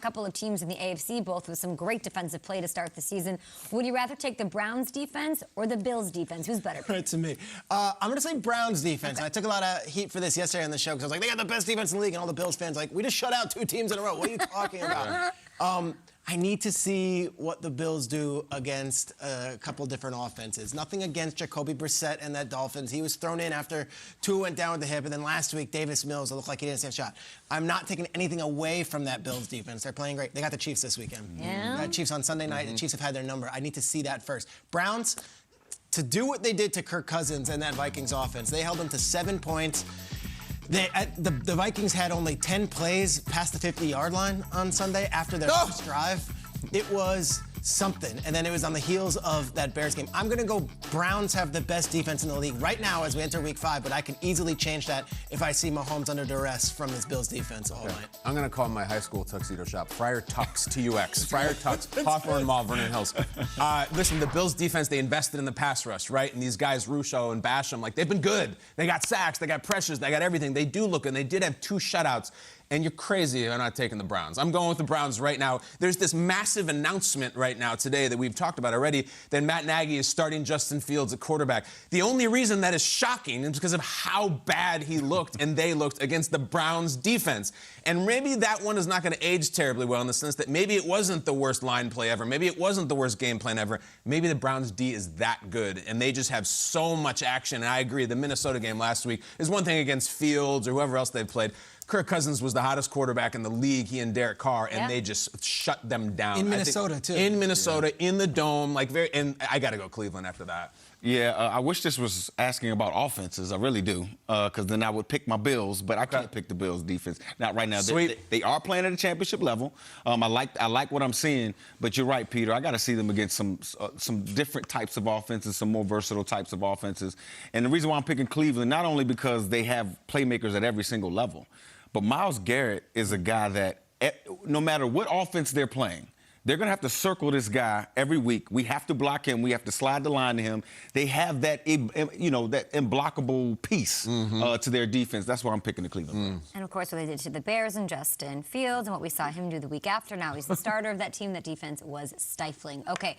couple of teams in the AFC, both with some great defensive play to start the season. Would you rather take the Browns defense or the Bills defense? Who's better? Right to me. I'm going to say Browns defense. Okay. I took a lot of heat for this yesterday on the show because I was like, they got the best defense in the league, and all the Bills fans like, we just shut out 2 teams in a row. What are you talking about? I need to see what the Bills do against a couple different offenses. Nothing against Jacoby Brissett and that Dolphins. He was thrown in after Tua went down with the hip, and then last week, Davis Mills, it looked like he didn't stand a shot. I'm not taking anything away from that Bills defense. They're playing great. They got the Chiefs this weekend. Yeah. Chiefs on Sunday night. The Chiefs have had their number. I need to see that first. Browns, to do what they did to Kirk Cousins and that Vikings offense, they held them to 7 points. The Vikings had only 10 plays past the 50-yard line on Sunday after their first drive. It was something. And then it was on the heels of that Bears game. I'm going to go Browns have the best defense in the league right now as we enter week 5, but I can easily change that if I see Mahomes under duress from this Bills defense all night. I'm going to call my high school tuxedo shop Friar Tux, T-U-X. Friar Tux, Hawthorne Mall, Vernon Hills. Listen, the Bills defense, they invested in the pass rush, right? And these guys, Rusho and Basham, like, they've been good. They got sacks, they got pressures, they got everything. They do look, and they did have 2 shutouts. And you're crazy if I'm not taking the Browns. I'm going with the Browns right now. There's this massive announcement right now today that we've talked about already that Matt Nagy is starting Justin Fields at quarterback. The only reason that is shocking is because of how bad he looked and they looked against the Browns defense. And maybe that one is not going to age terribly well in the sense that maybe it wasn't the worst line play ever. Maybe it wasn't the worst game plan ever. Maybe the Browns D is that good and they just have so much action. And I agree, the Minnesota game last week is one thing against Fields or whoever else they've played. Kirk Cousins was the hottest quarterback in the league, he and Derek Carr, and they just shut them down. In Minnesota, too. In Minnesota, in the Dome, and I got to go Cleveland after that. Yeah, I wish this was asking about offenses. I really do, because then I would pick my Bills, but I can't pick the Bills defense. Not right now. They are playing at a championship level. I like what I'm seeing, but you're right, Peter. I got to see them against some different types of offenses, some more versatile types of offenses. And the reason why I'm picking Cleveland, not only because they have playmakers at every single level, but Myles Garrett is a guy that no matter what offense they're playing, they're going to have to circle this guy every week. We have to block him. We have to slide the line to him. They have that, that unblockable piece to their defense. That's why I'm picking the Cleveland Browns. And, of course, what they did to the Bears and Justin Fields and what we saw him do the week after. Now he's the starter of that team. That defense was stifling. Okay.